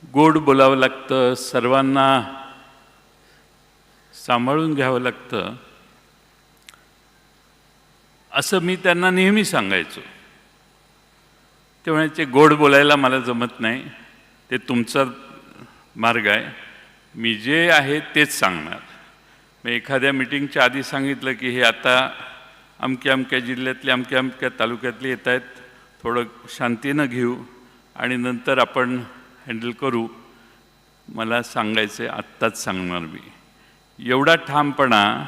गोड बोलावं लागतं, सर्वांना सांभाळून घ्यावं लागतं, असं मी त्यांना नेहमी सांगायचो. ते म्हणायचे गोड बोलायला मला जमत नाही, ते तुमचा मार्ग आहे, मी जे आहे तेच सांगणार. मी एखाद्या मीटिंगच्या आधी सांगितलं की हे आता अमक्या अमक्या जिल्ह्यातले अमक्या अमक्या तालुक्यातले येत आहेत, थोडं शांतीनं घेऊ आणि नंतर आपण हँडल करू. मला सांगायचं आहे, आत्ताच सांगणार मी. एवढा ठामपणा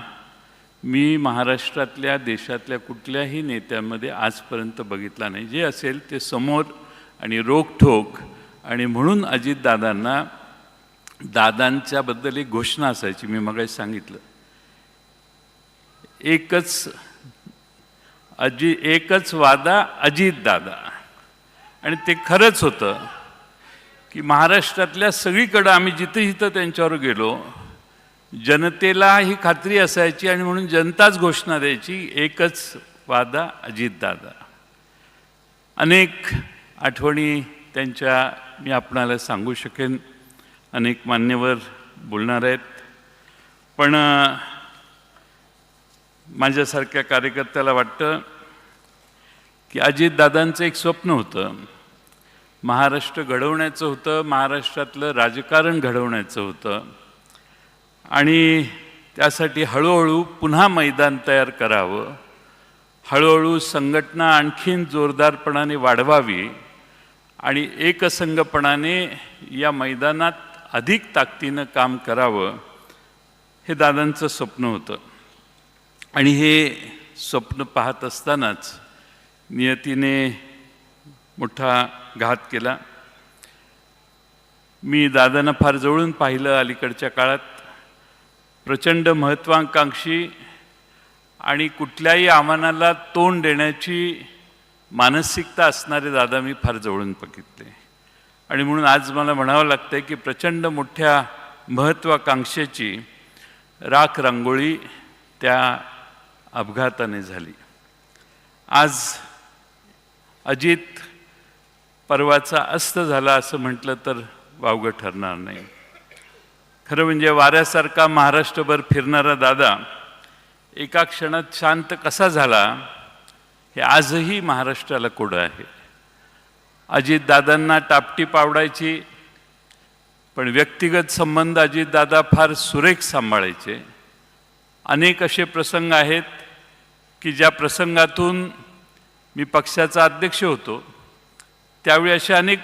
मी महाराष्ट्रातल्या देशातल्या कुठल्याही नेत्यामध्ये आजपर्यंत बघितला नाही. जे असेल ते समोर आणि रोखठोक. आणि म्हणून अजितदादांना दादांच्याबद्दल एक घोषणा असायची, मी मगाशी सांगितलं, एकच वादा अजितदादा. आणि ते खरंच होतं की महाराष्ट्रातल्या सगळीकडं आम्ही जिथं जिथं त्यांच्यावर गेलो, जनतेला ही खात्री असायची आणि म्हणून जनताच घोषणा द्यायची, एकच वादा अजितदादा. अनेक आठवणी त्यांच्या मी आपणाला सांगू शकेन, अनेक मान्यवर बोलणार आहेत, पण माझ्यासारख्या कार्यकर्त्याला वाटतं की अजितदादांचं एक स्वप्न होतं, महाराष्ट्र घडवण्याचं होतं, महाराष्ट्रातलं राजकारण घडवण्याचं होतं. आणि त्यासाठी हळूहळू पुन्हा मैदान तयार करावं, हळूहळू संघटना आणखीन जोरदारपणाने वाढवावी आणि एकसंघपणाने या मैदानात अधिक ताकदीनं काम करावं, हे दादांचं स्वप्न होतं. आणि हे स्वप्न पाहत असतानाच नियतीने मोठा घात केला. मी दादांना फार जवळून पाहिलं अलीकडच्या काळात. प्रचंड महत्त्वाकांक्षी आणि कुठल्याही आव्हानाला तोंड देण्याची मानसिकता असणारे दादा मी फार जवळून बघितले. आणि म्हणून आज मला म्हणावं लागतं की प्रचंड मोठ्या महत्त्वाकांक्षेची राख रांगोळी त्या अपघाताने झाली. आज अजित पर्वाचा अस्त झाला असं म्हटलं तर वावगं ठरणार नाही. खरं म्हणजे वाऱ्यासारखा महाराष्ट्रभर फिरणारा दादा एका क्षणात शांत कसा झाला, हे आजही महाराष्ट्राला कोडं आहे. अजितदादांना टापटीप आवडायची, पण व्यक्तिगत संबंध अजितदादा फार सुरेख सांभाळायचे. अनेक असे प्रसंग आहेत की ज्या प्रसंगातून मी पक्षाचा अध्यक्ष होतो, त्यावेळी असे अनेक